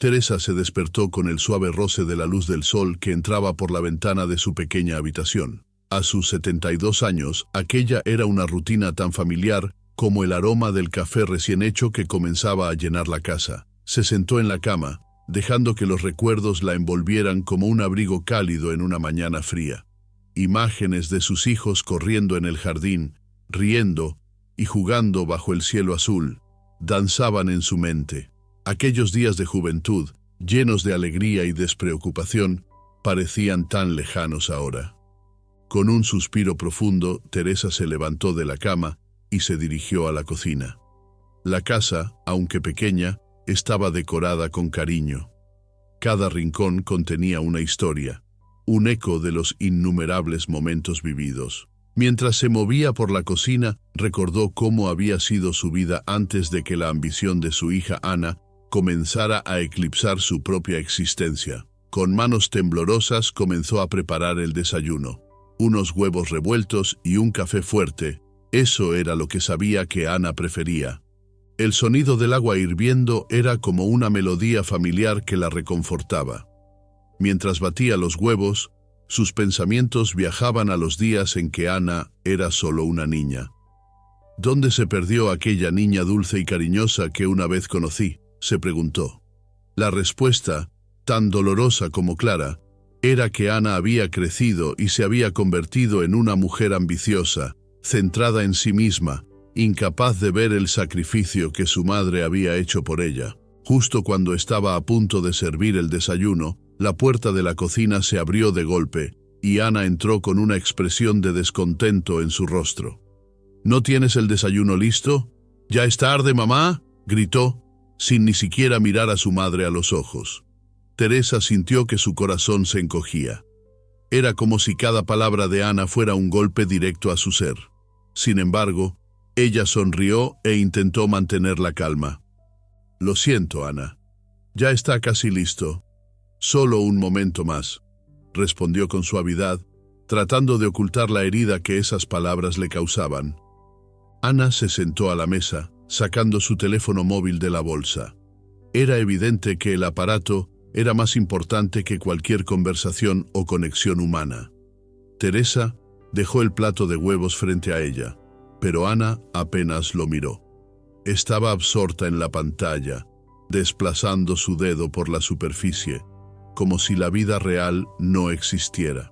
Teresa se despertó con el suave roce de la luz del sol que entraba por la ventana de su pequeña habitación. A sus 72 años, aquella era una rutina tan familiar como el aroma del café recién hecho que comenzaba a llenar la casa. Se sentó en la cama, dejando que los recuerdos la envolvieran como un abrigo cálido en una mañana fría. Imágenes de sus hijos corriendo en el jardín, riendo y jugando bajo el cielo azul, danzaban en su mente. Aquellos días de juventud, llenos de alegría y despreocupación, parecían tan lejanos ahora. Con un suspiro profundo, Teresa se levantó de la cama y se dirigió a la cocina. La casa, aunque pequeña, estaba decorada con cariño. Cada rincón contenía una historia, un eco de los innumerables momentos vividos. Mientras se movía por la cocina, recordó cómo había sido su vida antes de que la ambición de su hija Ana comenzara a eclipsar su propia existencia. Con manos temblorosas comenzó a preparar el desayuno. Unos huevos revueltos y un café fuerte, eso era lo que sabía que Ana prefería. El sonido del agua hirviendo era como una melodía familiar que la reconfortaba. Mientras batía los huevos, sus pensamientos viajaban a los días en que Ana era solo una niña. ¿Dónde se perdió aquella niña dulce y cariñosa que una vez conocí?, se preguntó. La respuesta, tan dolorosa como clara, era que Ana había crecido y se había convertido en una mujer ambiciosa, centrada en sí misma, incapaz de ver el sacrificio que su madre había hecho por ella. Justo cuando estaba a punto de servir el desayuno, la puerta de la cocina se abrió de golpe, y Ana entró con una expresión de descontento en su rostro. ¿No tienes el desayuno listo? ¿Ya es tarde, mamá?, gritó, sin ni siquiera mirar a su madre a los ojos. Teresa sintió que su corazón se encogía. Era como si cada palabra de Ana fuera un golpe directo a su ser. Sin embargo, ella sonrió e intentó mantener la calma. Lo siento, Ana. Ya está casi listo. Solo un momento más, respondió con suavidad, tratando de ocultar la herida que esas palabras le causaban. Ana se sentó a la mesa, sacando su teléfono móvil de la bolsa. Era evidente que el aparato era más importante que cualquier conversación o conexión humana. Teresa dejó el plato de huevos frente a ella, pero Ana apenas lo miró. Estaba absorta en la pantalla, desplazando su dedo por la superficie, como si la vida real no existiera.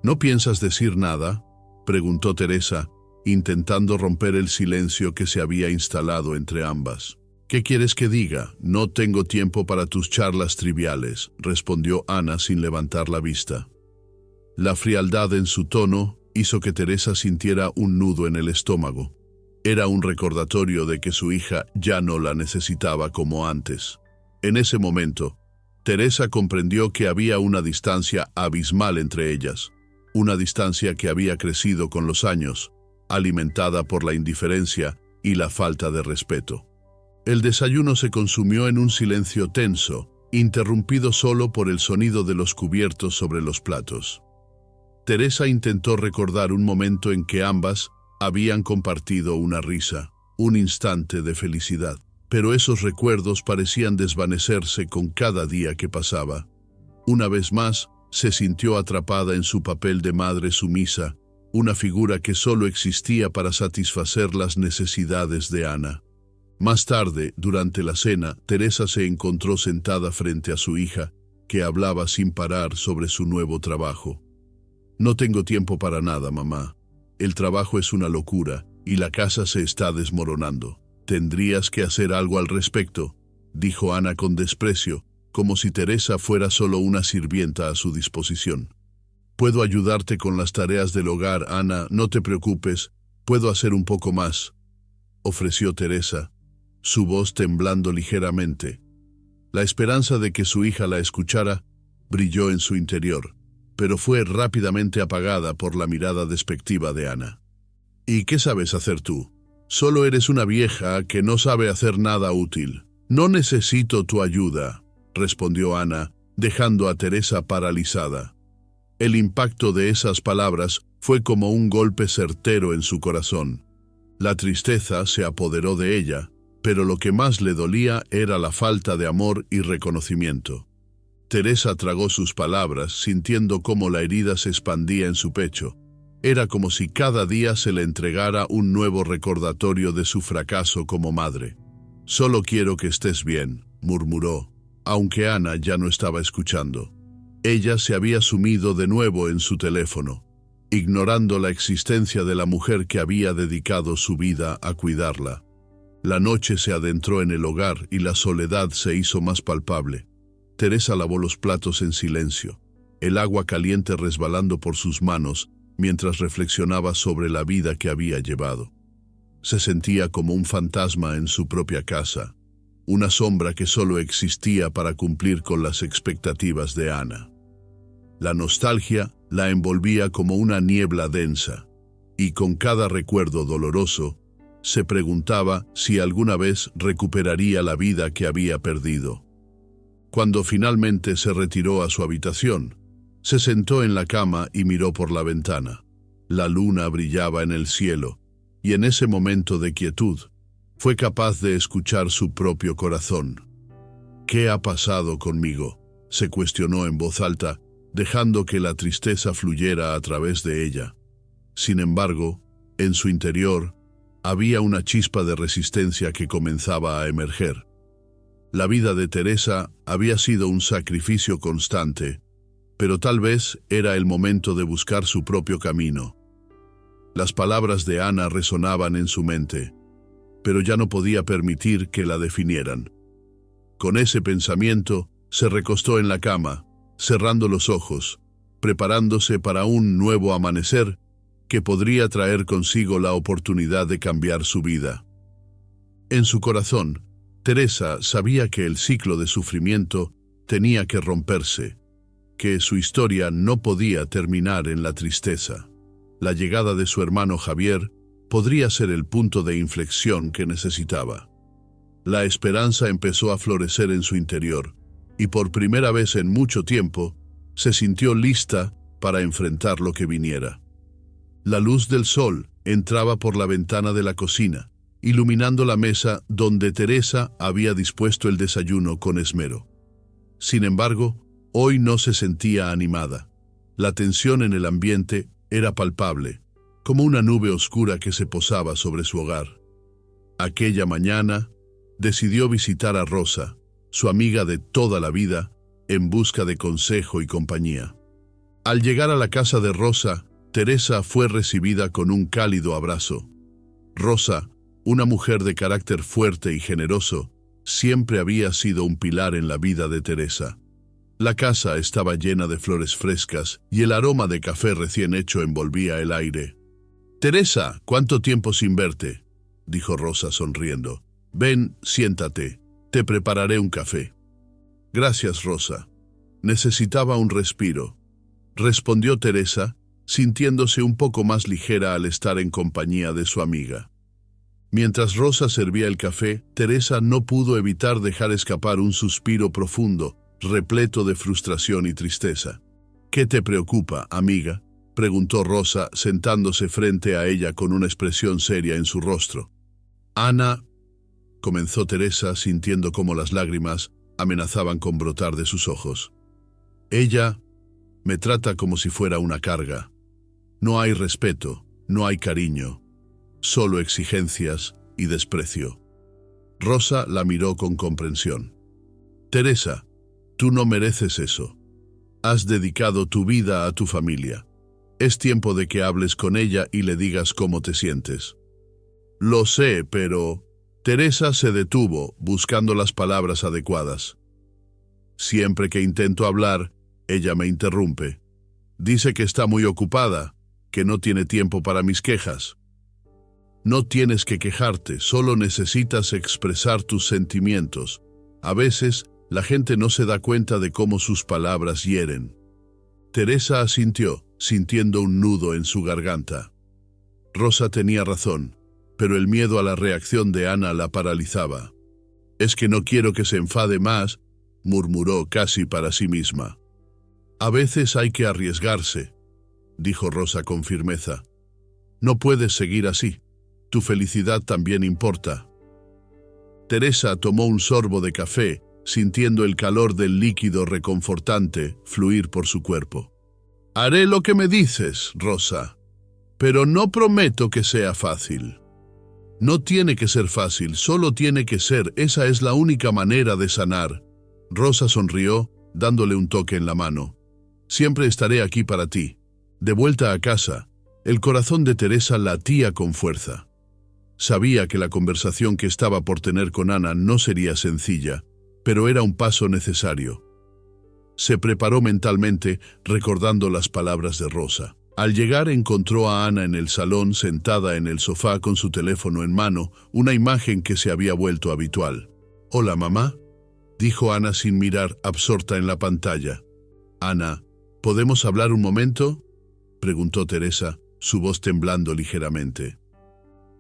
¿No piensas decir nada?, preguntó Teresa, intentando romper el silencio que se había instalado entre ambas. ¿Qué quieres que diga? No tengo tiempo para tus charlas triviales, respondió Ana sin levantar la vista. La frialdad en su tono hizo que Teresa sintiera un nudo en el estómago. Era un recordatorio de que su hija ya no la necesitaba como antes. En ese momento, Teresa comprendió que había una distancia abismal entre ellas, una distancia que había crecido con los años, alimentada por la indiferencia y la falta de respeto. El desayuno se consumió en un silencio tenso, interrumpido solo por el sonido de los cubiertos sobre los platos. Teresa intentó recordar un momento en que ambas habían compartido una risa, un instante de felicidad, pero esos recuerdos parecían desvanecerse con cada día que pasaba. Una vez más, se sintió atrapada en su papel de madre sumisa, una figura que solo existía para satisfacer las necesidades de Ana. Más tarde, durante la cena, Teresa se encontró sentada frente a su hija, que hablaba sin parar sobre su nuevo trabajo. No tengo tiempo para nada, mamá. El trabajo es una locura y la casa se está desmoronando. Tendrías que hacer algo al respecto, dijo Ana con desprecio, como si Teresa fuera solo una sirvienta a su disposición. Puedo ayudarte con las tareas del hogar, Ana, no te preocupes, puedo hacer un poco más, ofreció Teresa, su voz temblando ligeramente. La esperanza de que su hija la escuchara brilló en su interior, pero fue rápidamente apagada por la mirada despectiva de Ana. ¿Y qué sabes hacer tú? Solo eres una vieja que no sabe hacer nada útil. No necesito tu ayuda, respondió Ana, dejando a Teresa paralizada. El impacto de esas palabras fue como un golpe certero en su corazón. La tristeza se apoderó de ella, pero lo que más le dolía era la falta de amor y reconocimiento. Teresa tragó sus palabras, sintiendo cómo la herida se expandía en su pecho. Era como si cada día se le entregara un nuevo recordatorio de su fracaso como madre. «Solo quiero que estés bien», murmuró, aunque Ana ya no estaba escuchando. Ella se había sumido de nuevo en su teléfono, ignorando la existencia de la mujer que había dedicado su vida a cuidarla. La noche se adentró en el hogar y la soledad se hizo más palpable. Teresa lavó los platos en silencio, el agua caliente resbalando por sus manos mientras reflexionaba sobre la vida que había llevado. Se sentía como un fantasma en su propia casa, una sombra que solo existía para cumplir con las expectativas de Ana. La nostalgia la envolvía como una niebla densa, y con cada recuerdo doloroso, se preguntaba si alguna vez recuperaría la vida que había perdido. Cuando finalmente se retiró a su habitación, se sentó en la cama y miró por la ventana. La luna brillaba en el cielo, y en ese momento de quietud, fue capaz de escuchar su propio corazón. «¿Qué ha pasado conmigo?», se cuestionó en voz alta, dejando que la tristeza fluyera a través de ella. Sin embargo, en su interior, había una chispa de resistencia que comenzaba a emerger. La vida de Teresa había sido un sacrificio constante, pero tal vez era el momento de buscar su propio camino. Las palabras de Ana resonaban en su mente, pero ya no podía permitir que la definieran. Con ese pensamiento, se recostó en la cama, cerrando los ojos, preparándose para un nuevo amanecer que podría traer consigo la oportunidad de cambiar su vida. En su corazón, Teresa sabía que el ciclo de sufrimiento tenía que romperse, que su historia no podía terminar en la tristeza. La llegada de su hermano Javier podría ser el punto de inflexión que necesitaba. La esperanza empezó a florecer en su interior, y por primera vez en mucho tiempo, se sintió lista para enfrentar lo que viniera. La luz del sol entraba por la ventana de la cocina, iluminando la mesa donde Teresa había dispuesto el desayuno con esmero. Sin embargo, hoy no se sentía animada. La tensión en el ambiente era palpable, como una nube oscura que se posaba sobre su hogar. Aquella mañana, decidió visitar a Rosa, su amiga de toda la vida, en busca de consejo y compañía. Al llegar a la casa de Rosa, Teresa fue recibida con un cálido abrazo. Rosa, una mujer de carácter fuerte y generoso, siempre había sido un pilar en la vida de Teresa. La casa estaba llena de flores frescas y el aroma de café recién hecho envolvía el aire. «Teresa, ¿cuánto tiempo sin verte?», dijo Rosa sonriendo. «Ven, siéntate, te prepararé un café». «Gracias, Rosa. Necesitaba un respiro», respondió Teresa, sintiéndose un poco más ligera al estar en compañía de su amiga. Mientras Rosa servía el café, Teresa no pudo evitar dejar escapar un suspiro profundo, repleto de frustración y tristeza. «¿Qué te preocupa, amiga?», preguntó Rosa, sentándose frente a ella con una expresión seria en su rostro. «Ana», comenzó Teresa, sintiendo cómo las lágrimas amenazaban con brotar de sus ojos. «Ella me trata como si fuera una carga. No hay respeto, no hay cariño, solo exigencias y desprecio». Rosa la miró con comprensión. «Teresa, tú no mereces eso. Has dedicado tu vida a tu familia. Es tiempo de que hables con ella y le digas cómo te sientes». «Lo sé, pero…» Teresa se detuvo, buscando las palabras adecuadas. «Siempre que intento hablar, ella me interrumpe. Dice que está muy ocupada, que no tiene tiempo para mis quejas». «No tienes que quejarte, solo necesitas expresar tus sentimientos. A veces, la gente no se da cuenta de cómo sus palabras hieren». Teresa asintió, sintiendo un nudo en su garganta. Rosa tenía razón, pero el miedo a la reacción de Ana la paralizaba. «Es que no quiero que se enfade más», murmuró casi para sí misma. «A veces hay que arriesgarse», dijo Rosa con firmeza. «No puedes seguir así. Tu felicidad también importa». Teresa tomó un sorbo de café, sintiendo el calor del líquido reconfortante fluir por su cuerpo. «Haré lo que me dices, Rosa, pero no prometo que sea fácil». «No tiene que ser fácil, solo tiene que ser, esa es la única manera de sanar». Rosa sonrió, dándole un toque en la mano. «Siempre estaré aquí para ti». De vuelta a casa, el corazón de Teresa latía con fuerza. Sabía que la conversación que estaba por tener con Ana no sería sencilla, pero era un paso necesario. Se preparó mentalmente, recordando las palabras de Rosa. Al llegar encontró a Ana en el salón, sentada en el sofá con su teléfono en mano, una imagen que se había vuelto habitual. «Hola, mamá», dijo Ana sin mirar, absorta en la pantalla. «Ana, ¿podemos hablar un momento?», preguntó Teresa, su voz temblando ligeramente.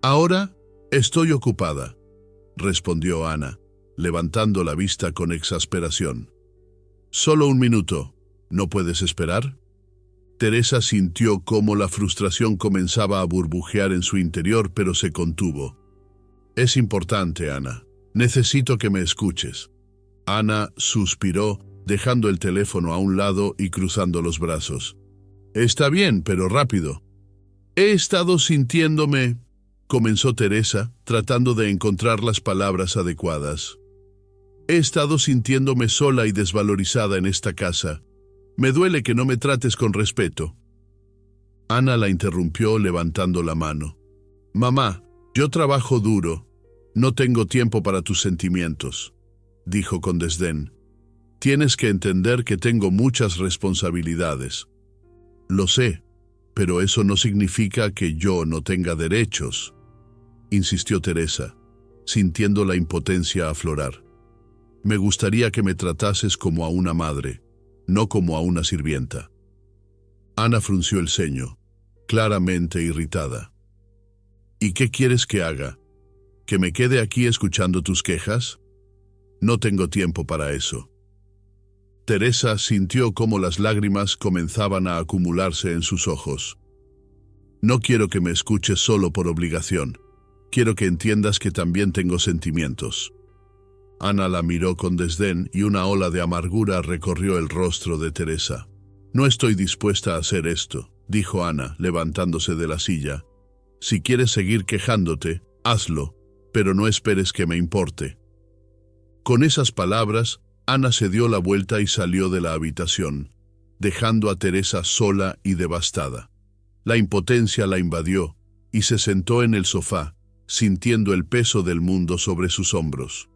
«Ahora estoy ocupada», respondió Ana, levantando la vista con exasperación. «Solo un minuto. ¿No puedes esperar?». Teresa sintió cómo la frustración comenzaba a burbujear en su interior, pero se contuvo. «Es importante, Ana. Necesito que me escuches». Ana suspiró, dejando el teléfono a un lado y cruzando los brazos. «Está bien, pero rápido». «He estado sintiéndome», comenzó Teresa, tratando de encontrar las palabras adecuadas. «He estado sintiéndome sola y desvalorizada en esta casa. Me duele que no me trates con respeto». Ana la interrumpió levantando la mano. «Mamá, yo trabajo duro. No tengo tiempo para tus sentimientos», dijo con desdén. «Tienes que entender que tengo muchas responsabilidades». «Lo sé, pero eso no significa que yo no tenga derechos», insistió Teresa, sintiendo la impotencia aflorar. «Me gustaría que me tratases como a una madre, no como a una sirvienta». Ana frunció el ceño, claramente irritada. «¿Y qué quieres que haga? ¿Que me quede aquí escuchando tus quejas? No tengo tiempo para eso». Teresa sintió cómo las lágrimas comenzaban a acumularse en sus ojos. «No quiero que me escuches solo por obligación. Quiero que entiendas que también tengo sentimientos». Ana la miró con desdén y una ola de amargura recorrió el rostro de Teresa. «No estoy dispuesta a hacer esto», dijo Ana, levantándose de la silla. «Si quieres seguir quejándote, hazlo, pero no esperes que me importe». Con esas palabras, Ana se dio la vuelta y salió de la habitación, dejando a Teresa sola y devastada. La impotencia la invadió y se sentó en el sofá, sintiendo el peso del mundo sobre sus hombros.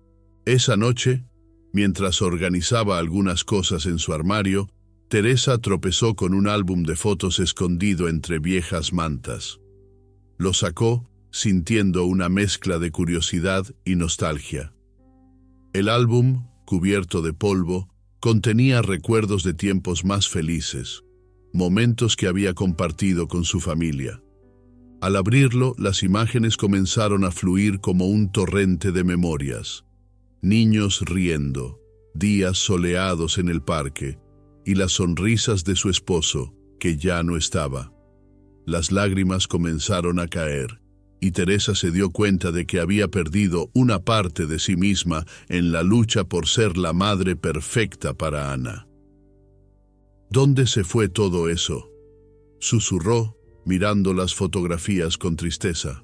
Esa noche, mientras organizaba algunas cosas en su armario, Teresa tropezó con un álbum de fotos escondido entre viejas mantas. Lo sacó, sintiendo una mezcla de curiosidad y nostalgia. El álbum, cubierto de polvo, contenía recuerdos de tiempos más felices, momentos que había compartido con su familia. Al abrirlo, las imágenes comenzaron a fluir como un torrente de memorias. Niños riendo, días soleados en el parque, y las sonrisas de su esposo, que ya no estaba. Las lágrimas comenzaron a caer, y Teresa se dio cuenta de que había perdido una parte de sí misma en la lucha por ser la madre perfecta para Ana. ¿Dónde se fue todo eso?, susurró, mirando las fotografías con tristeza.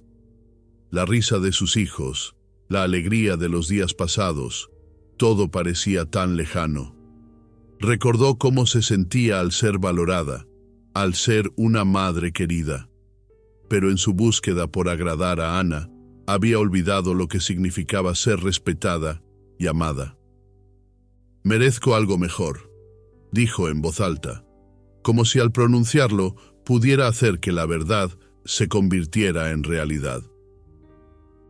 La risa de sus hijos, la alegría de los días pasados, todo parecía tan lejano. Recordó cómo se sentía al ser valorada, al ser una madre querida. Pero en su búsqueda por agradar a Ana, había olvidado lo que significaba ser respetada y amada. «Merezco algo mejor», dijo en voz alta, como si al pronunciarlo pudiera hacer que la verdad se convirtiera en realidad.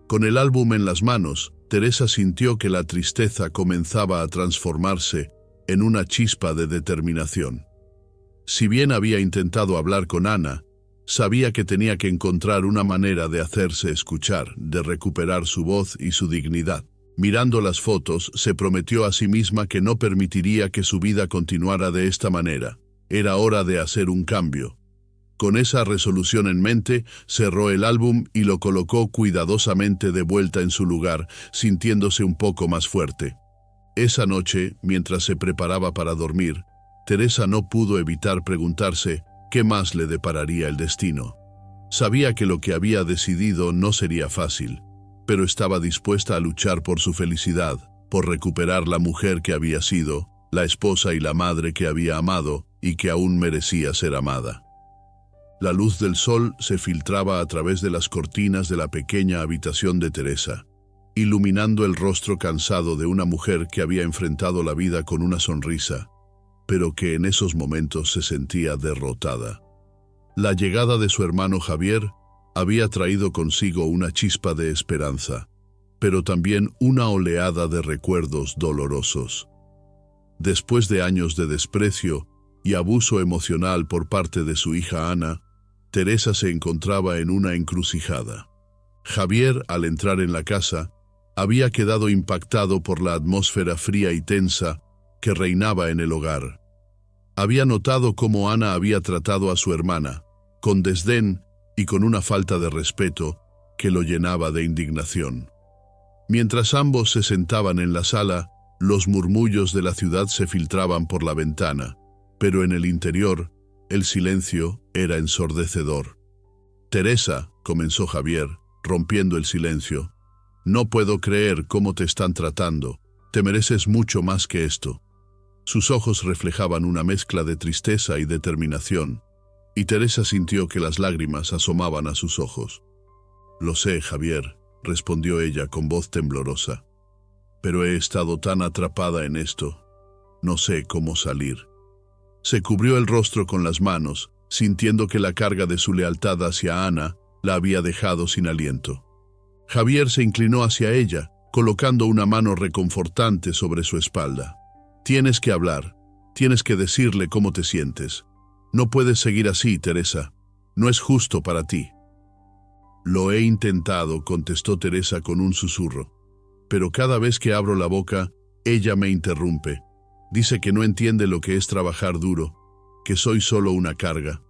Con el álbum en las manos, Teresa sintió que la tristeza comenzaba a transformarse en una chispa de determinación. Si bien había intentado hablar con Ana, sabía que tenía que encontrar una manera de hacerse escuchar, de recuperar su voz y su dignidad. Mirando las fotos, se prometió a sí misma que no permitiría que su vida continuara de esta manera. Era hora de hacer un cambio. Con esa resolución en mente, cerró el álbum y lo colocó cuidadosamente de vuelta en su lugar, sintiéndose un poco más fuerte. Esa noche, mientras se preparaba para dormir, Teresa no pudo evitar preguntarse qué más le depararía el destino. Sabía que lo que había decidido no sería fácil, pero estaba dispuesta a luchar por su felicidad, por recuperar la mujer que había sido, la esposa y la madre que había amado y que aún merecía ser amada. La luz del sol se filtraba a través de las cortinas de la pequeña habitación de Teresa, iluminando el rostro cansado de una mujer que había enfrentado la vida con una sonrisa, pero que en esos momentos se sentía derrotada. La llegada de su hermano Javier había traído consigo una chispa de esperanza, pero también una oleada de recuerdos dolorosos. Después de años de desprecio y abuso emocional por parte de su hija Ana, Teresa se encontraba en una encrucijada. Javier, al entrar en la casa, había quedado impactado por la atmósfera fría y tensa que reinaba en el hogar. Había notado cómo Ana había tratado a su hermana, con desdén y con una falta de respeto que lo llenaba de indignación. Mientras ambos se sentaban en la sala, los murmullos de la ciudad se filtraban por la ventana, pero en el interior, el silencio era ensordecedor. «Teresa», comenzó Javier, rompiendo el silencio, «no puedo creer cómo te están tratando. Te mereces mucho más que esto». Sus ojos reflejaban una mezcla de tristeza y determinación, y Teresa sintió que las lágrimas asomaban a sus ojos. «Lo sé, Javier», respondió ella con voz temblorosa, «pero he estado tan atrapada en esto. No sé cómo salir». Se cubrió el rostro con las manos, sintiendo que la carga de su lealtad hacia Ana la había dejado sin aliento. Javier se inclinó hacia ella, colocando una mano reconfortante sobre su espalda. «Tienes que hablar, tienes que decirle cómo te sientes. No puedes seguir así, Teresa. No es justo para ti». «Lo he intentado», contestó Teresa con un susurro. «Pero cada vez que abro la boca, ella me interrumpe. Dice que no entiende lo que es trabajar duro, que soy solo una carga».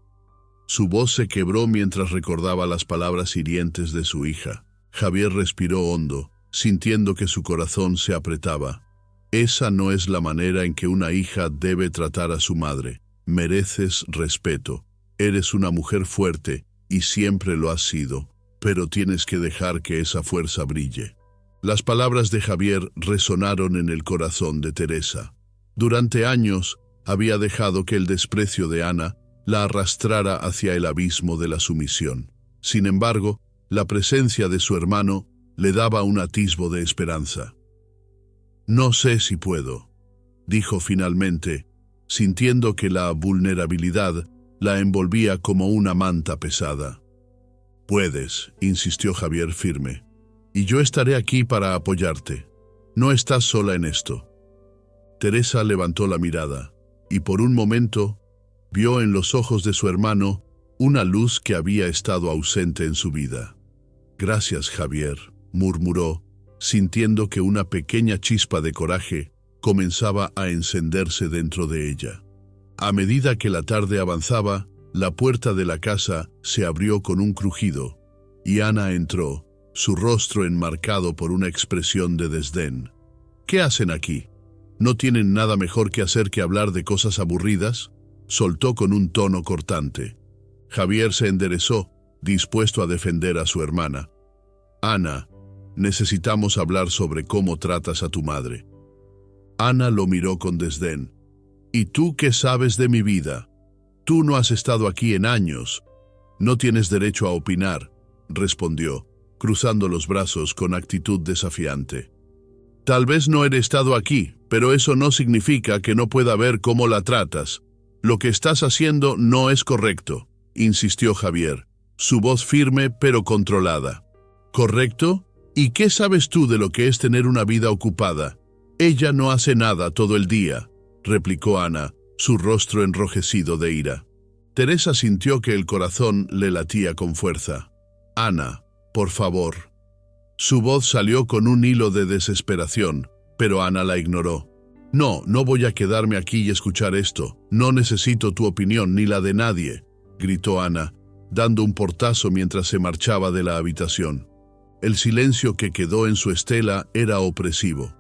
Su voz se quebró mientras recordaba las palabras hirientes de su hija. Javier respiró hondo, sintiendo que su corazón se apretaba. Esa no es la manera en que una hija debe tratar a su madre. Mereces respeto. Eres una mujer fuerte y siempre lo has sido, pero tienes que dejar que esa fuerza brille. Las palabras de Javier resonaron en el corazón de Teresa. Durante años había dejado que el desprecio de Ana la arrastrara hacia el abismo de la sumisión. Sin embargo, la presencia de su hermano le daba un atisbo de esperanza. «No sé si puedo», dijo finalmente, sintiendo que la vulnerabilidad la envolvía como una manta pesada. «Puedes», insistió Javier firme, «y yo estaré aquí para apoyarte. No estás sola en esto». Teresa levantó la mirada, y por un momento vio en los ojos de su hermano una luz que había estado ausente en su vida. «Gracias, Javier», murmuró, sintiendo que una pequeña chispa de coraje comenzaba a encenderse dentro de ella. A medida que la tarde avanzaba, la puerta de la casa se abrió con un crujido, y Ana entró, su rostro enmarcado por una expresión de desdén. «¿Qué hacen aquí? ¿No tienen nada mejor que hacer que hablar de cosas aburridas?», soltó con un tono cortante. Javier se enderezó, dispuesto a defender a su hermana. «Ana, necesitamos hablar sobre cómo tratas a tu madre». Ana lo miró con desdén. «¿Y tú qué sabes de mi vida? Tú no has estado aquí en años. No tienes derecho a opinar», respondió, cruzando los brazos con actitud desafiante. «Tal vez no he estado aquí, pero eso no significa que no pueda ver cómo la tratas. Lo que estás haciendo no es correcto», insistió Javier, su voz firme pero controlada. «¿Correcto? ¿Y qué sabes tú de lo que es tener una vida ocupada? Ella no hace nada todo el día», replicó Ana, su rostro enrojecido de ira. Teresa sintió que el corazón le latía con fuerza. «Ana, por favor». Su voz salió con un hilo de desesperación, pero Ana la ignoró. «No voy a quedarme aquí y escuchar esto. No necesito tu opinión ni la de nadie. gritó Ana, dando un portazo mientras se marchaba de la habitación. El silencio que quedó en su estela era opresivo.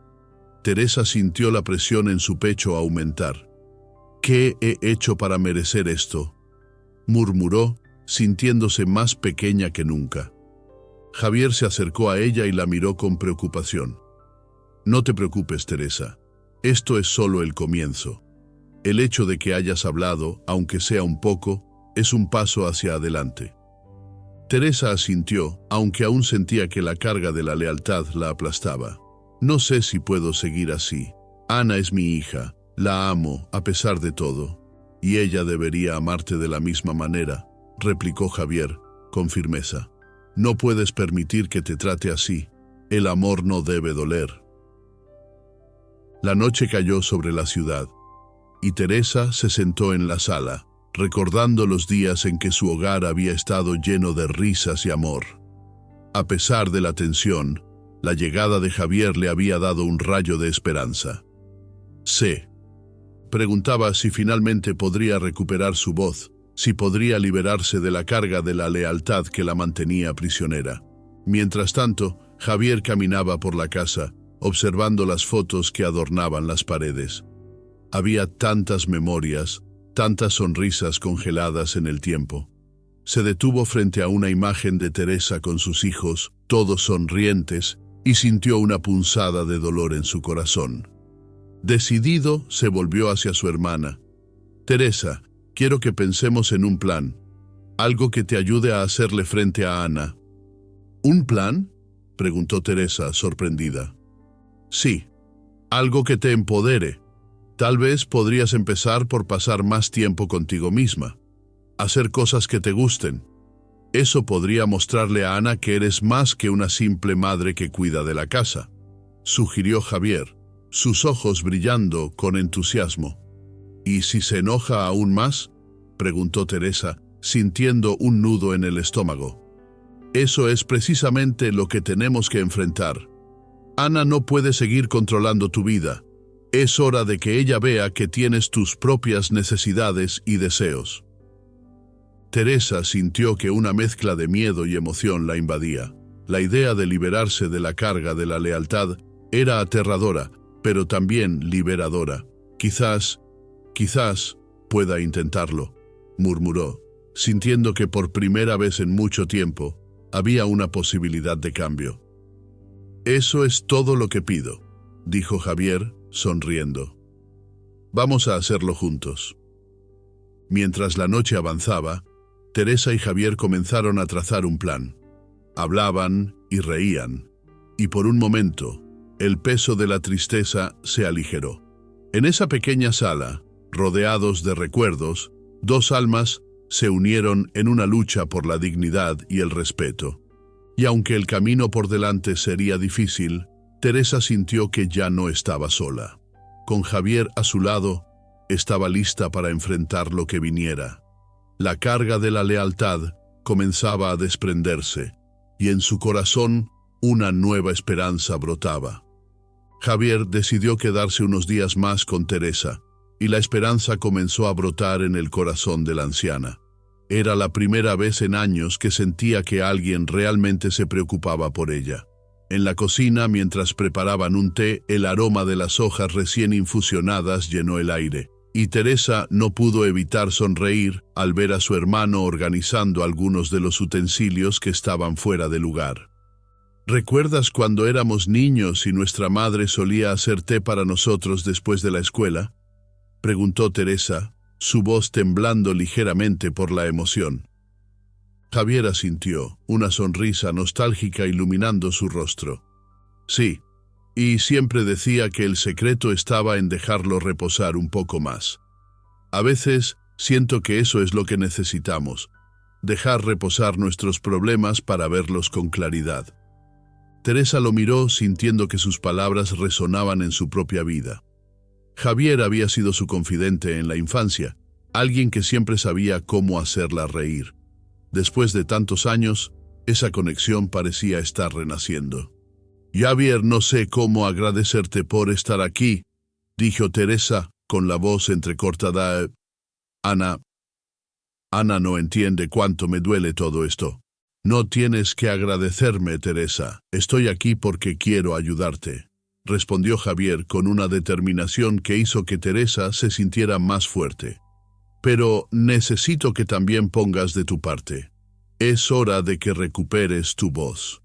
Teresa sintió la presión en su pecho aumentar. «¿Qué he hecho para merecer esto?», murmuró, sintiéndose más pequeña que nunca. Javier se acercó a ella y la miró con preocupación. «No te preocupes, Teresa. Esto es solo el comienzo. El hecho de que hayas hablado, aunque sea un poco, es un paso hacia adelante». Teresa asintió, aunque aún sentía que la carga de la lealtad la aplastaba. «No sé si puedo seguir así. Ana es mi hija, la amo a pesar de todo, y ella debería amarte de la misma manera», replicó Javier, con firmeza. «No puedes permitir que te trate así. El amor no debe doler». La noche cayó sobre la ciudad, y Teresa se sentó en la sala, recordando los días en que su hogar había estado lleno de risas y amor. A pesar de la tensión, la llegada de Javier le había dado un rayo de esperanza. Se preguntaba si finalmente podría recuperar su voz, si podría liberarse de la carga de la lealtad que la mantenía prisionera. Mientras tanto, Javier caminaba por la casa, observando las fotos que adornaban las paredes. Había tantas memorias, tantas sonrisas congeladas en el tiempo. Se detuvo frente a una imagen de Teresa con sus hijos, todos sonrientes, y sintió una punzada de dolor en su corazón. Decidido, se volvió hacia su hermana. «Teresa, quiero que pensemos en un plan, algo que te ayude a hacerle frente a Ana». «¿Un plan?», preguntó Teresa, sorprendida. «Sí, algo que te empodere. Tal vez podrías empezar por pasar más tiempo contigo misma, hacer cosas que te gusten. Eso podría mostrarle a Ana que eres más que una simple madre que cuida de la casa», sugirió Javier, sus ojos brillando con entusiasmo. «¿Y si se enoja aún más?», preguntó Teresa, sintiendo un nudo en el estómago. «Eso es precisamente lo que tenemos que enfrentar. Ana no puede seguir controlando tu vida. Es hora de que ella vea que tienes tus propias necesidades y deseos». Teresa sintió que una mezcla de miedo y emoción la invadía. La idea de liberarse de la carga de la lealtad era aterradora, pero también liberadora. Quizás pueda intentarlo», murmuró, sintiendo que por primera vez en mucho tiempo había una posibilidad de cambio. «Eso es todo lo que pido», dijo Javier, sonriendo. «Vamos a hacerlo juntos». Mientras la noche avanzaba, Teresa y Javier comenzaron a trazar un plan. Hablaban y reían, y por un momento, el peso de la tristeza se aligeró. En esa pequeña sala, rodeados de recuerdos, dos almas se unieron en una lucha por la dignidad y el respeto. Y aunque el camino por delante sería difícil, Teresa sintió que ya no estaba sola. Con Javier a su lado, estaba lista para enfrentar lo que viniera. La carga de la lealtad comenzaba a desprenderse, y en su corazón una nueva esperanza brotaba. Javier decidió quedarse unos días más con Teresa, y la esperanza comenzó a brotar en el corazón de la anciana. Era la primera vez en años que sentía que alguien realmente se preocupaba por ella. En la cocina, mientras preparaban un té, el aroma de las hojas recién infusionadas llenó el aire, y Teresa no pudo evitar sonreír al ver a su hermano organizando algunos de los utensilios que estaban fuera de lugar. «¿Recuerdas cuando éramos niños y nuestra madre solía hacer té para nosotros después de la escuela?», preguntó Teresa, su voz temblando ligeramente por la emoción. Javier asintió, una sonrisa nostálgica iluminando su rostro. «Sí, y siempre decía que el secreto estaba en dejarlo reposar un poco más. A veces siento que eso es lo que necesitamos, dejar reposar nuestros problemas para verlos con claridad». Teresa lo miró sintiendo que sus palabras resonaban en su propia vida. Javier había sido su confidente en la infancia, alguien que siempre sabía cómo hacerla reír. Después de tantos años, esa conexión parecía estar renaciendo. «Javier, no sé cómo agradecerte por estar aquí», dijo Teresa con la voz entrecortada. «Ana, Ana no entiende cuánto me duele todo esto. No tienes que agradecerme, Teresa. Estoy aquí porque quiero ayudarte, respondió Javier con una determinación que hizo que Teresa se sintiera más fuerte. Pero necesito que también pongas de tu parte. Es hora de que recuperes tu voz.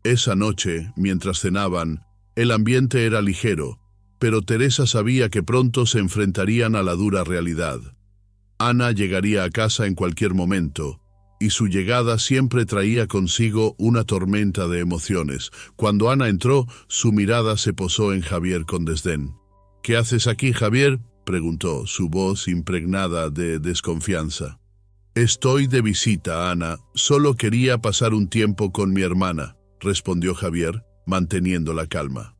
Esa noche, mientras cenaban, el ambiente era ligero, pero Teresa sabía que pronto se enfrentarían a la dura realidad. Ana llegaría a casa en cualquier momento, y su llegada siempre traía consigo una tormenta de emociones. Cuando Ana entró, su mirada se posó en Javier con desdén. «¿Qué haces aquí, Javier?», preguntó, su voz impregnada de desconfianza. «Estoy de visita, Ana. Solo quería pasar un tiempo con mi hermana», respondió Javier, manteniendo la calma.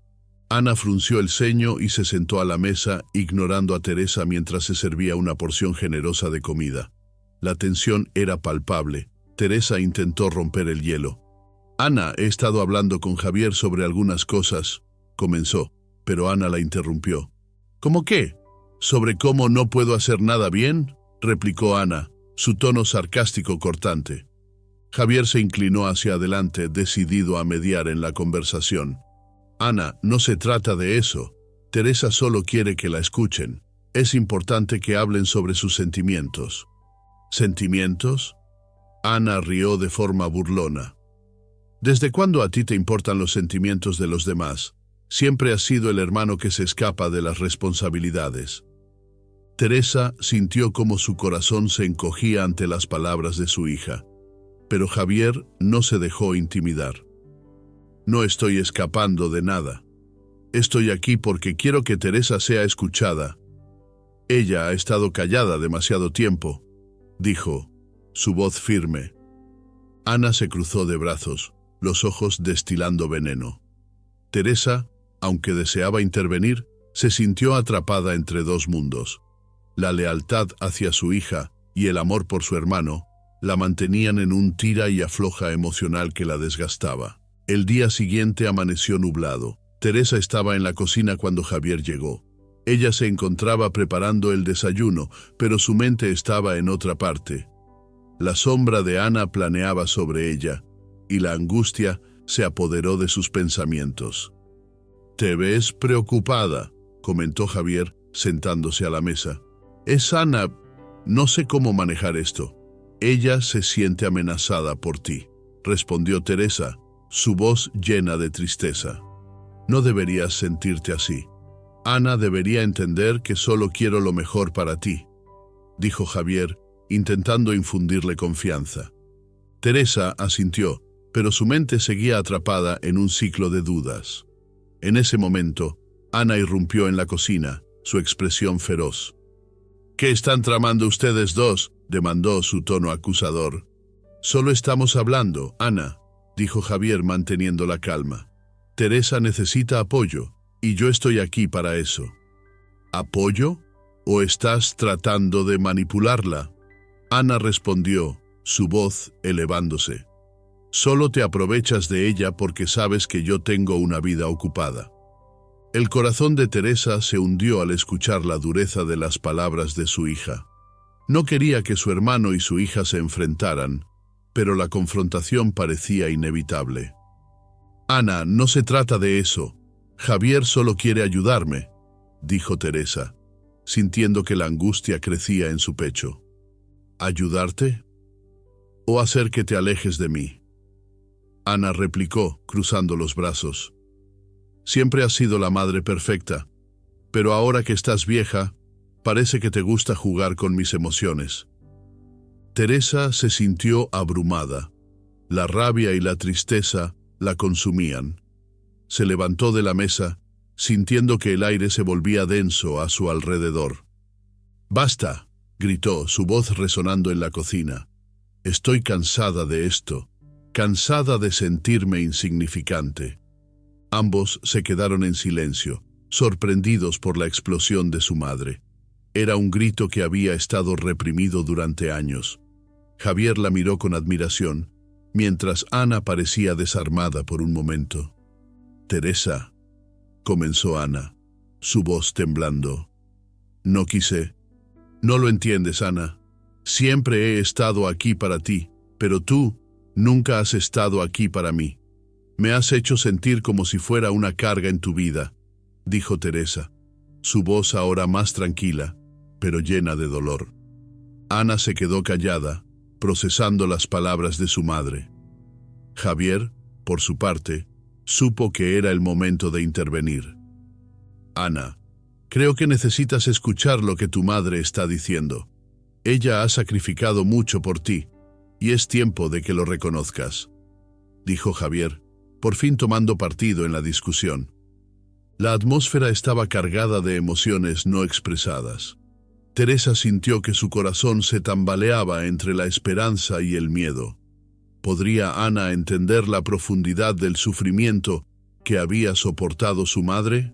Ana frunció el ceño y se sentó a la mesa, ignorando a Teresa mientras se servía una porción generosa de comida. La tensión era palpable. Teresa intentó romper el hielo. «Ana, he estado hablando con Javier sobre algunas cosas», comenzó, pero Ana la interrumpió. «¿Cómo qué? ¿Sobre cómo no puedo hacer nada bien?», replicó Ana, su tono sarcástico cortante. Javier se inclinó hacia adelante, decidido a mediar en la conversación. «Ana, no se trata de eso. Teresa solo quiere que la escuchen. Es importante que hablen sobre sus sentimientos». «¿Sentimientos?», Ana rió de forma burlona. «¿Desde cuándo a ti te importan los sentimientos de los demás? Siempre has sido el hermano que se escapa de las responsabilidades». Teresa sintió como su corazón se encogía ante las palabras de su hija, pero Javier no se dejó intimidar. «No estoy escapando de nada. Estoy aquí porque quiero que Teresa sea escuchada. Ella ha estado callada demasiado tiempo», dijo, su voz firme. Ana se cruzó de brazos, los ojos destilando veneno. Teresa, aunque deseaba intervenir, se sintió atrapada entre dos mundos. La lealtad hacia su hija y el amor por su hermano la mantenían en un tira y afloja emocional que la desgastaba. El día siguiente amaneció nublado. Teresa estaba en la cocina cuando Javier llegó. Ella se encontraba preparando el desayuno, pero su mente estaba en otra parte. La sombra de Ana planeaba sobre ella, y la angustia se apoderó de sus pensamientos. «Te ves preocupada», comentó Javier, sentándose a la mesa. «Es Ana. No sé cómo manejar esto. Ella se siente amenazada por ti», respondió Teresa, su voz llena de tristeza. «No deberías sentirte así. Ana debería entender que solo quiero lo mejor para ti», dijo Javier, intentando infundirle confianza. Teresa asintió, pero su mente seguía atrapada en un ciclo de dudas. En ese momento, Ana irrumpió en la cocina, su expresión feroz. «¿Qué están tramando ustedes dos?», demandó su tono acusador. «Solo estamos hablando, Ana», dijo Javier manteniendo la calma. «Teresa necesita apoyo, y yo estoy aquí para eso». «¿Apoyo? ¿O estás tratando de manipularla?», Ana respondió, su voz elevándose. «Solo te aprovechas de ella porque sabes que yo tengo una vida ocupada». El corazón de Teresa se hundió al escuchar la dureza de las palabras de su hija. No quería que su hermano y su hija se enfrentaran, pero la confrontación parecía inevitable. «Ana, no se trata de eso. Javier solo quiere ayudarme», dijo Teresa, sintiendo que la angustia crecía en su pecho. «¿Ayudarte? ¿O hacer que te alejes de mí?», Ana replicó, cruzando los brazos. «Siempre has sido la madre perfecta, pero ahora que estás vieja, parece que te gusta jugar con mis emociones». Teresa se sintió abrumada. La rabia y la tristeza la consumían. Se levantó de la mesa, sintiendo que el aire se volvía denso a su alrededor. «Basta», gritó, su voz resonando en la cocina. «Estoy cansada de esto, cansada de sentirme insignificante». Ambos se quedaron en silencio, sorprendidos por la explosión de su madre. Era un grito que había estado reprimido durante años. Javier la miró con admiración, mientras Ana parecía desarmada por un momento. «Teresa», comenzó Ana, su voz temblando. «No quise». «No lo entiendes, Ana. Siempre he estado aquí para ti, pero tú nunca has estado aquí para mí. Me has hecho sentir como si fuera una carga en tu vida, dijo Teresa, su voz ahora más tranquila, pero llena de dolor. Ana se quedó callada, procesando las palabras de su madre. Javier, por su parte, supo que era el momento de intervenir. Ana, creo que necesitas escuchar lo que tu madre está diciendo. Ella ha sacrificado mucho por ti, y es tiempo de que lo reconozcas, dijo Javier, por fin tomando partido en la discusión. La atmósfera estaba cargada de emociones no expresadas. Teresa sintió que su corazón se tambaleaba entre la esperanza y el miedo. ¿Podría Ana entender la profundidad del sufrimiento que había soportado su madre?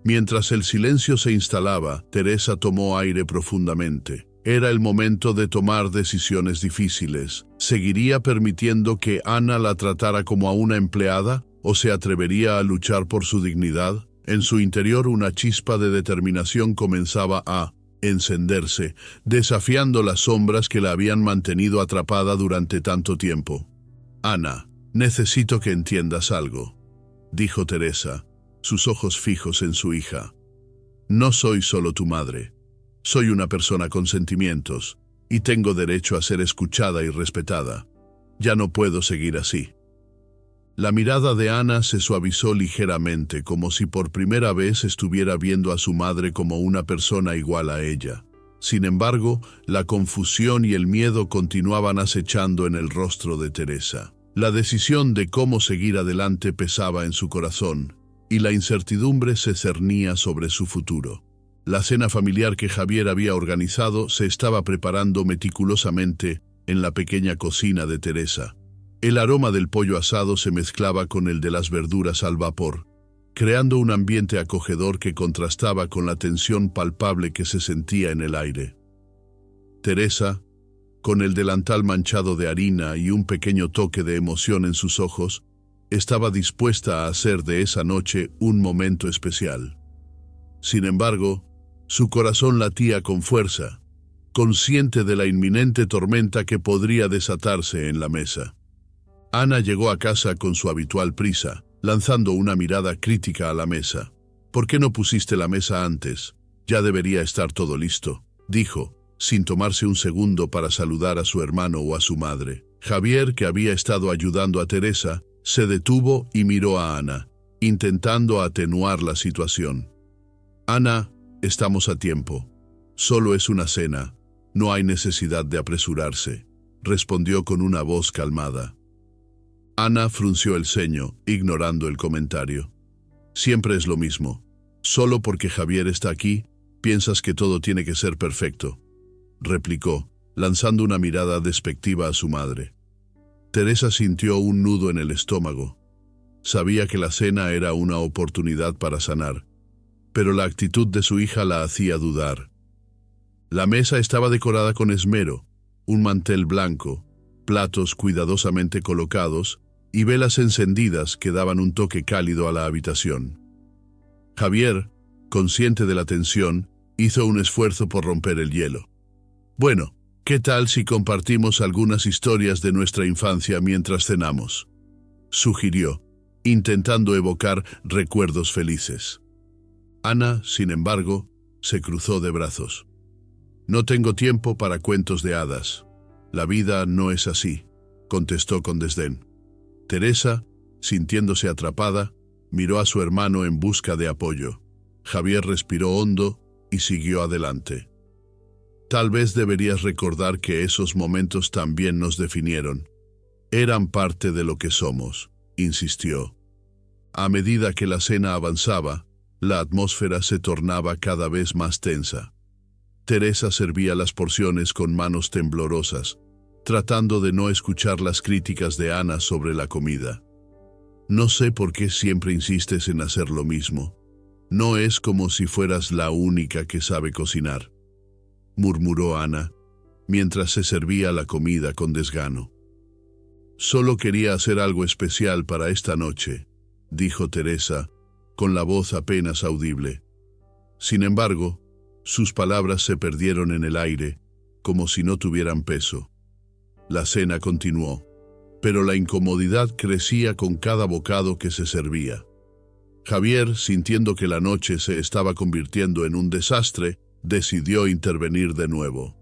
Mientras el silencio se instalaba, Teresa tomó aire profundamente. Era el momento de tomar decisiones difíciles. ¿Seguiría permitiendo que Ana la tratara como a una empleada o se atrevería a luchar por su dignidad? En su interior una chispa de determinación comenzaba a encenderse, desafiando las sombras que la habían mantenido atrapada durante tanto tiempo. Ana, necesito que entiendas algo, dijo Teresa, sus ojos fijos en su hija. No soy solo tu madre. Soy una persona con sentimientos, y tengo derecho a ser escuchada y respetada. Ya no puedo seguir así. La mirada de Ana se suavizó ligeramente, como si por primera vez estuviera viendo a su madre como una persona igual a ella. Sin embargo, la confusión y el miedo continuaban acechando en el rostro de Teresa. La decisión de cómo seguir adelante pesaba en su corazón, y la incertidumbre se cernía sobre su futuro. La cena familiar que Javier había organizado se estaba preparando meticulosamente en la pequeña cocina de Teresa. El aroma del pollo asado se mezclaba con el de las verduras al vapor, creando un ambiente acogedor que contrastaba con la tensión palpable que se sentía en el aire. Teresa, con el delantal manchado de harina y un pequeño toque de emoción en sus ojos, estaba dispuesta a hacer de esa noche un momento especial. Sin embargo, su corazón latía con fuerza, consciente de la inminente tormenta que podría desatarse en la mesa. Ana llegó a casa con su habitual prisa, lanzando una mirada crítica a la mesa. «¿Por qué no pusiste la mesa antes? Ya debería estar todo listo», dijo, sin tomarse un segundo para saludar a su hermano o a su madre. Javier, que había estado ayudando a Teresa, se detuvo y miró a Ana, intentando atenuar la situación. «Ana, estamos a tiempo. Solo es una cena. No hay necesidad de apresurarse», respondió con una voz calmada. Ana frunció el ceño, ignorando el comentario. «Siempre es lo mismo. Solo porque Javier está aquí, piensas que todo tiene que ser perfecto», replicó, lanzando una mirada despectiva a su madre. Teresa sintió un nudo en el estómago. Sabía que la cena era una oportunidad para sanar, pero la actitud de su hija la hacía dudar. La mesa estaba decorada con esmero, un mantel blanco, platos cuidadosamente colocados y velas encendidas que daban un toque cálido a la habitación. Javier, consciente de la tensión, hizo un esfuerzo por romper el hielo. «Bueno, ¿qué tal si compartimos algunas historias de nuestra infancia mientras cenamos?», sugirió, intentando evocar recuerdos felices. Ana, sin embargo, se cruzó de brazos. «No tengo tiempo para cuentos de hadas. La vida no es así», contestó con desdén. Teresa, sintiéndose atrapada, miró a su hermano en busca de apoyo. Javier respiró hondo y siguió adelante. «Tal vez deberías recordar que esos momentos también nos definieron. Eran parte de lo que somos», insistió. A medida que la cena avanzaba, la atmósfera se tornaba cada vez más tensa. Teresa servía las porciones con manos temblorosas, tratando de no escuchar las críticas de Ana sobre la comida. «No sé por qué siempre insistes en hacer lo mismo. No es como si fueras la única que sabe cocinar», murmuró Ana, mientras se servía la comida con desgano. «Solo quería hacer algo especial para esta noche», dijo Teresa, con la voz apenas audible. Sin embargo, sus palabras se perdieron en el aire, como si no tuvieran peso. La cena continuó, pero la incomodidad crecía con cada bocado que se servía. Javier, sintiendo que la noche se estaba convirtiendo en un desastre, decidió intervenir de nuevo.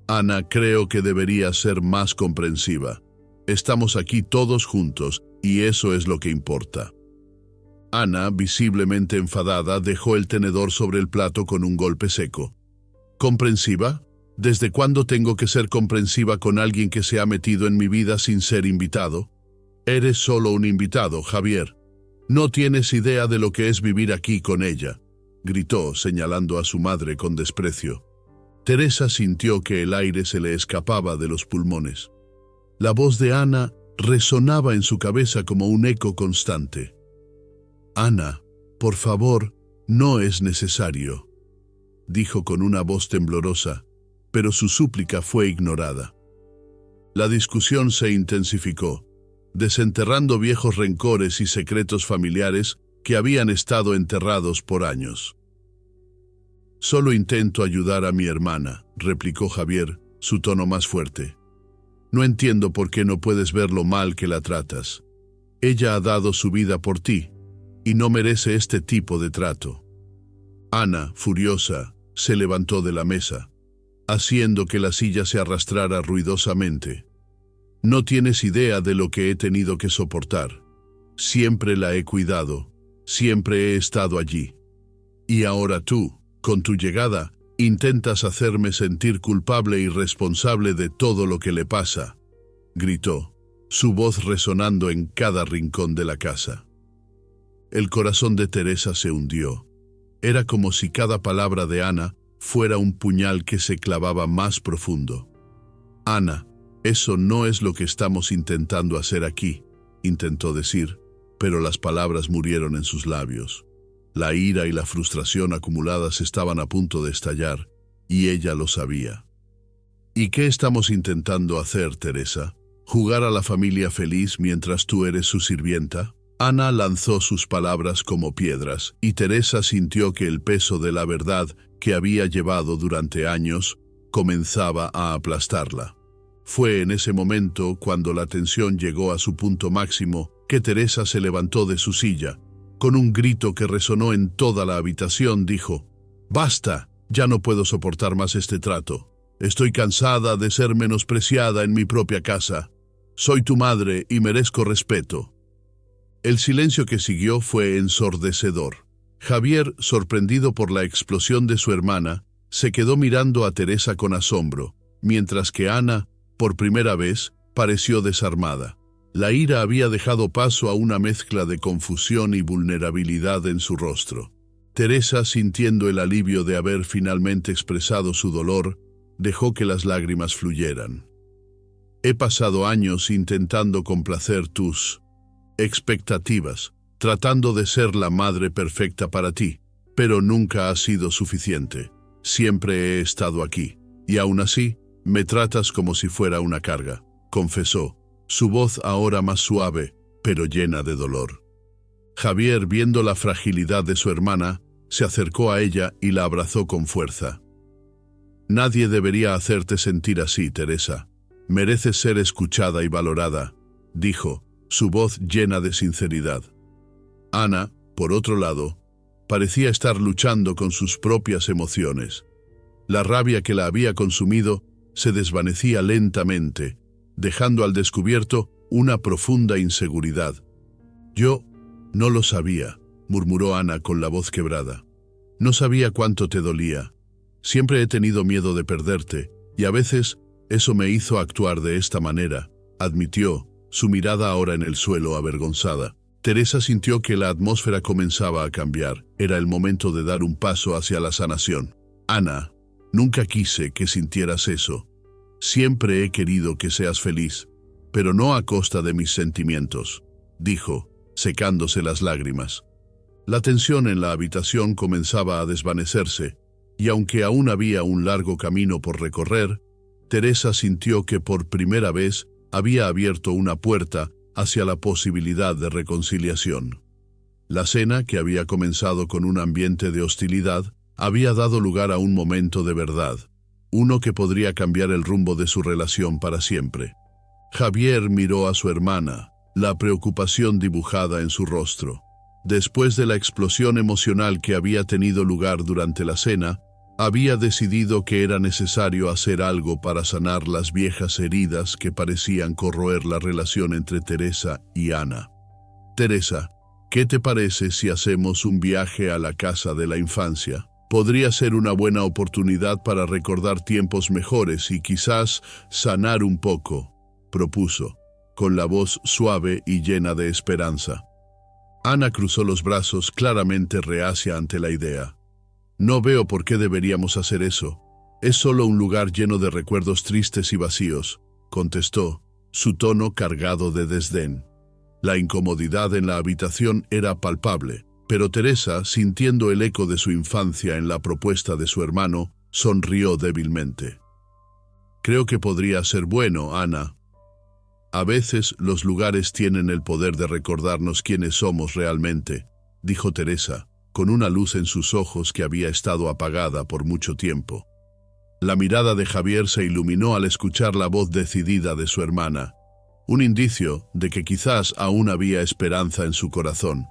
Ana, creo que debería ser más comprensiva. Estamos aquí todos juntos y eso es lo que importa. Ana, visiblemente enfadada, dejó el tenedor sobre el plato con un golpe seco. ¿Comprensiva? ¿Desde cuándo tengo que ser comprensiva con alguien que se ha metido en mi vida sin ser invitado? Eres solo un invitado, Javier. No tienes idea de lo que es vivir aquí con ella, gritó, señalando a su madre con desprecio. Teresa sintió que el aire se le escapaba de los pulmones. La voz de Ana resonaba en su cabeza como un eco constante. Ana, por favor, no es necesario, dijo con una voz temblorosa, pero su súplica fue ignorada. La discusión se intensificó, desenterrando viejos rencores y secretos familiares que habían estado enterrados por años. Solo intento ayudar a mi hermana, replicó Javier, su tono más fuerte. No entiendo por qué no puedes ver lo mal que la tratas. Ella ha dado su vida por ti, y no merece este tipo de trato. Ana, furiosa, se levantó de la mesa, haciendo que la silla se arrastrara ruidosamente. No tienes idea de lo que he tenido que soportar. Siempre la he cuidado, siempre he estado allí. Y ahora tú, con tu llegada, intentas hacerme sentir culpable y responsable de todo lo que le pasa, gritó, su voz resonando en cada rincón de la casa. El corazón de Teresa se hundió. Era como si cada palabra de Ana fuera un puñal que se clavaba más profundo. Ana, eso no es lo que estamos intentando hacer aquí, intentó decir, pero las palabras murieron en sus labios. La ira y la frustración acumuladas estaban a punto de estallar, y ella lo sabía. ¿Y qué estamos intentando hacer, Teresa? ¿Jugar a la familia feliz mientras tú eres su sirvienta? Ana lanzó sus palabras como piedras, y Teresa sintió que el peso de la verdad que había llevado durante años comenzaba a aplastarla. Fue en ese momento, cuando la tensión llegó a su punto máximo, que Teresa se levantó de su silla. Con un grito que resonó en toda la habitación, dijo: «¡Basta! Ya no puedo soportar más este trato. Estoy cansada de ser menospreciada en mi propia casa. Soy tu madre y merezco respeto». El silencio que siguió fue ensordecedor. Javier, sorprendido por la explosión de su hermana, se quedó mirando a Teresa con asombro, mientras que Ana, por primera vez, pareció desarmada. La ira había dejado paso a una mezcla de confusión y vulnerabilidad en su rostro. Teresa, sintiendo el alivio de haber finalmente expresado su dolor, dejó que las lágrimas fluyeran. He pasado años intentando complacer tus expectativas, tratando de ser la madre perfecta para ti, pero nunca ha sido suficiente. Siempre he estado aquí, y aún así, me tratas como si fuera una carga, confesó, su voz ahora más suave, pero llena de dolor. Javier, viendo la fragilidad de su hermana, se acercó a ella y la abrazó con fuerza. Nadie debería hacerte sentir así, Teresa. Mereces ser escuchada y valorada, dijo, su voz llena de sinceridad. Ana, por otro lado, parecía estar luchando con sus propias emociones. La rabia que la había consumido se desvanecía lentamente, dejando al descubierto una profunda inseguridad. «Yo no lo sabía», murmuró Ana con la voz quebrada. «No sabía cuánto te dolía. Siempre he tenido miedo de perderte, y a veces eso me hizo actuar de esta manera», admitió, su mirada ahora en el suelo avergonzada. Teresa sintió que la atmósfera comenzaba a cambiar. Era el momento de dar un paso hacia la sanación. «Ana, nunca quise que sintieras eso. Siempre he querido que seas feliz, pero no a costa de mis sentimientos», dijo, secándose las lágrimas. La tensión en la habitación comenzaba a desvanecerse, y aunque aún había un largo camino por recorrer, Teresa sintió que por primera vez había abierto una puerta hacia la posibilidad de reconciliación. La cena, que había comenzado con un ambiente de hostilidad, había dado lugar a un momento de verdad. uno que podría cambiar el rumbo de su relación para siempre. Javier miró a su hermana, la preocupación dibujada en su rostro. Después de la explosión emocional que había tenido lugar durante la cena, había decidido que era necesario hacer algo para sanar las viejas heridas que parecían corroer la relación entre Teresa y Ana. Teresa, ¿qué te parece si hacemos un viaje a la casa de la infancia? Podría ser una buena oportunidad para recordar tiempos mejores y quizás sanar un poco, propuso, con la voz suave y llena de esperanza. Ana cruzó los brazos, claramente reacia ante la idea. No veo por qué deberíamos hacer eso. Es solo un lugar lleno de recuerdos tristes y vacíos, contestó, su tono cargado de desdén. La incomodidad en la habitación era palpable, pero Teresa, sintiendo el eco de su infancia en la propuesta de su hermano, sonrió débilmente. Creo que podría ser bueno, Ana. A veces los lugares tienen el poder de recordarnos quiénes somos realmente, dijo Teresa, con una luz en sus ojos que había estado apagada por mucho tiempo. La mirada de Javier se iluminó al escuchar la voz decidida de su hermana, un indicio de que quizás aún había esperanza en su corazón.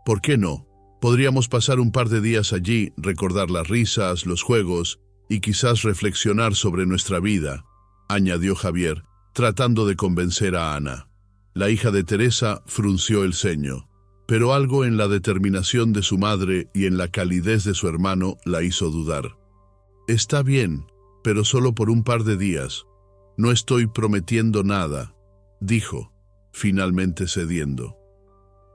¿Por qué no? Podríamos pasar un par de días allí, recordar las risas, los juegos y quizás reflexionar sobre nuestra vida, añadió Javier, tratando de convencer a Ana. La hija de Teresa frunció el ceño, pero algo en la determinación de su madre y en la calidez de su hermano la hizo dudar. Está bien, pero solo por un par de días. No estoy prometiendo nada, dijo, finalmente cediendo.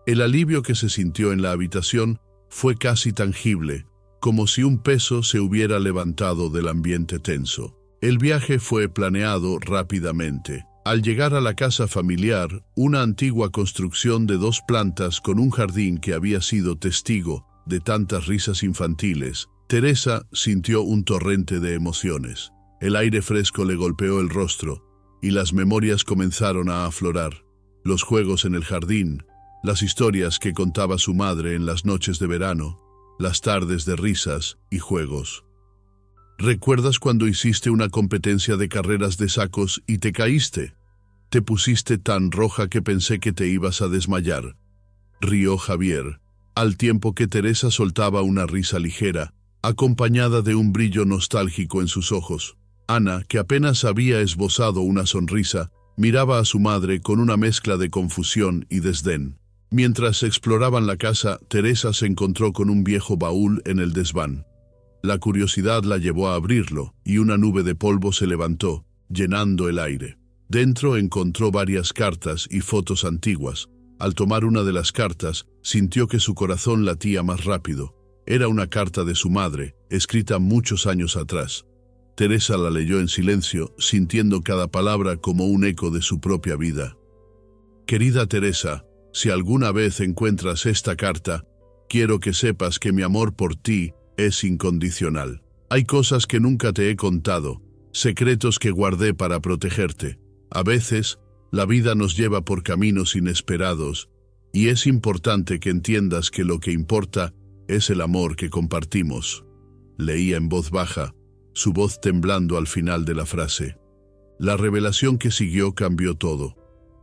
El alivio que se sintió en la habitación fue casi tangible, como si un peso se hubiera levantado del ambiente tenso. El viaje fue planeado rápidamente. Al llegar a la casa familiar, una antigua construcción de 2 plantas con un jardín que había sido testigo de tantas risas infantiles, Teresa sintió un torrente de emociones. El aire fresco le golpeó el rostro y las memorias comenzaron a aflorar. Los juegos en el jardín, las historias que contaba su madre en las noches de verano, las tardes de risas y juegos. ¿Recuerdas cuando hiciste una competencia de carreras de sacos y te caíste? Te pusiste tan roja que pensé que te ibas a desmayar. Rió Javier, al tiempo que Teresa soltaba una risa ligera, acompañada de un brillo nostálgico en sus ojos. Ana, que apenas había esbozado una sonrisa, miraba a su madre con una mezcla de confusión y desdén. Mientras exploraban la casa, Teresa se encontró con un viejo baúl en el desván. La curiosidad la llevó a abrirlo, y una nube de polvo se levantó, llenando el aire. Dentro encontró varias cartas y fotos antiguas. Al tomar una de las cartas, sintió que su corazón latía más rápido. Era una carta de su madre, escrita muchos años atrás. Teresa la leyó en silencio, sintiendo cada palabra como un eco de su propia vida. Querida Teresa, si alguna vez encuentras esta carta, quiero que sepas que mi amor por ti es incondicional. Hay cosas que nunca te he contado, secretos que guardé para protegerte. A veces, la vida nos lleva por caminos inesperados, y es importante que entiendas que lo que importa es el amor que compartimos. Leía en voz baja, su voz temblando al final de la frase. La revelación que siguió cambió todo.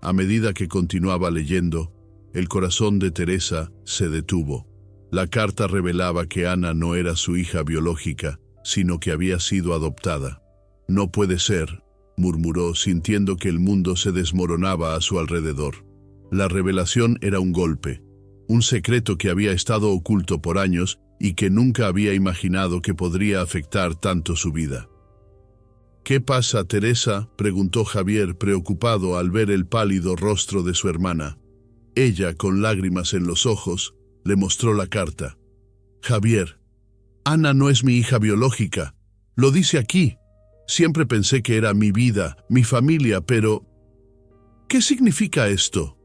A medida que continuaba leyendo, el corazón de Teresa se detuvo. La carta revelaba que Ana no era su hija biológica, sino que había sido adoptada. No puede ser, murmuró, sintiendo que el mundo se desmoronaba a su alrededor. La revelación era un golpe, un secreto que había estado oculto por años y que nunca había imaginado que podría afectar tanto su vida. ¿Qué pasa, Teresa?, preguntó Javier, preocupado al ver el pálido rostro de su hermana. Ella, con lágrimas en los ojos, le mostró la carta. Javier, Ana no es mi hija biológica. Lo dice aquí. Siempre pensé que era mi vida, mi familia, pero ¿qué significa esto?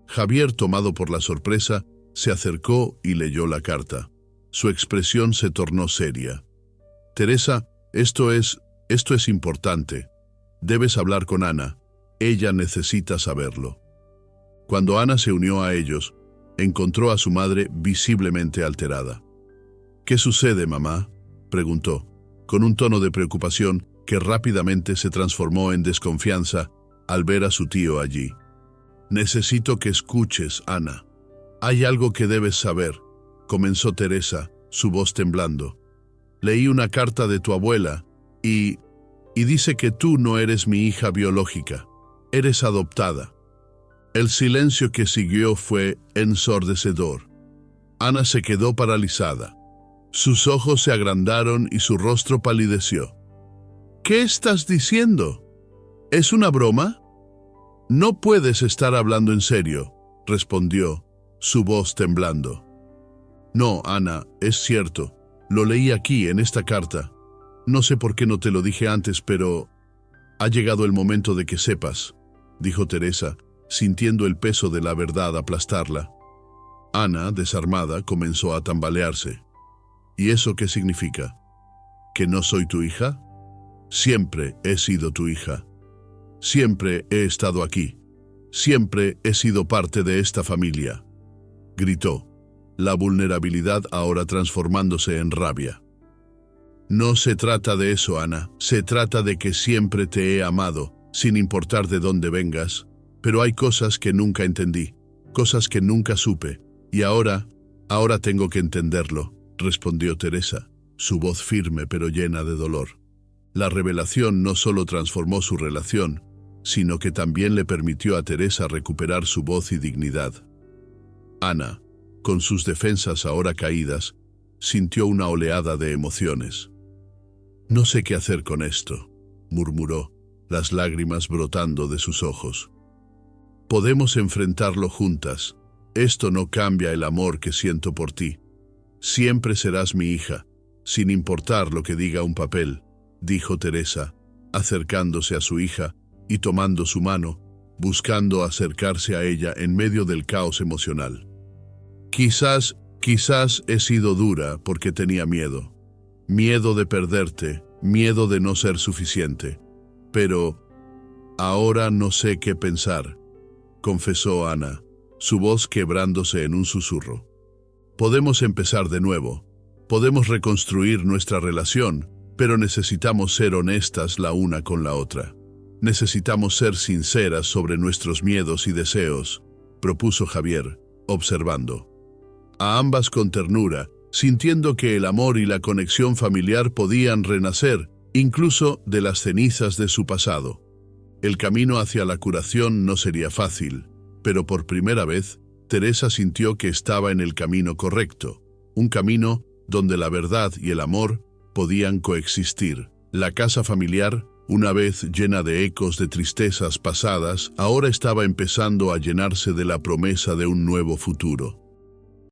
Javier, tomado por la sorpresa, se acercó y leyó la carta. Su expresión se tornó seria. Teresa, esto es importante. Debes hablar con Ana. Ella necesita saberlo. Cuando Ana se unió a ellos, encontró a su madre visiblemente alterada. ¿Qué sucede, mamá?, preguntó, con un tono de preocupación que rápidamente se transformó en desconfianza al ver a su tío allí. «Necesito que escuches, Ana. Hay algo que debes saber», comenzó Teresa, su voz temblando. «Leí una carta de tu abuela y dice que tú no eres mi hija biológica. Eres adoptada». El silencio que siguió fue ensordecedor. Ana se quedó paralizada. Sus ojos se agrandaron y su rostro palideció. «¿Qué estás diciendo? ¿Es una broma?» «No puedes estar hablando en serio», respondió, su voz temblando. «No, Ana, es cierto. Lo leí aquí, en esta carta. No sé por qué no te lo dije antes, pero ha llegado el momento de que sepas», dijo Teresa, sintiendo el peso de la verdad aplastarla. Ana, desarmada, comenzó a tambalearse. «¿Y eso qué significa? ¿Que no soy tu hija? Siempre he sido tu hija. Siempre he estado aquí. Siempre he sido parte de esta familia», gritó, la vulnerabilidad ahora transformándose en rabia. «No se trata de eso, Ana. Se trata de que siempre te he amado, sin importar de dónde vengas. Pero hay cosas que nunca entendí, cosas que nunca supe, y ahora tengo que entenderlo», respondió Teresa, su voz firme pero llena de dolor. La revelación no solo transformó su relación, sino que también le permitió a Teresa recuperar su voz y dignidad. Ana, con sus defensas ahora caídas, sintió una oleada de emociones. «No sé qué hacer con esto», murmuró, las lágrimas brotando de sus ojos. «Podemos enfrentarlo juntas. Esto no cambia el amor que siento por ti. Siempre serás mi hija, sin importar lo que diga un papel», dijo Teresa, acercándose a su hija y tomando su mano, buscando acercarse a ella en medio del caos emocional. Quizás he sido dura porque tenía miedo. Miedo de perderte, miedo de no ser suficiente. Pero ahora no sé qué pensar», confesó Ana, su voz quebrándose en un susurro. «Podemos empezar de nuevo. Podemos reconstruir nuestra relación, pero necesitamos ser honestas la una con la otra. Necesitamos ser sinceras sobre nuestros miedos y deseos», propuso Javier, observando a ambas con ternura, sintiendo que el amor y la conexión familiar podían renacer, incluso de las cenizas de su pasado. El camino hacia la curación no sería fácil, pero por primera vez, Teresa sintió que estaba en el camino correcto, un camino donde la verdad y el amor podían coexistir. La casa familiar, una vez llena de ecos de tristezas pasadas, ahora estaba empezando a llenarse de la promesa de un nuevo futuro.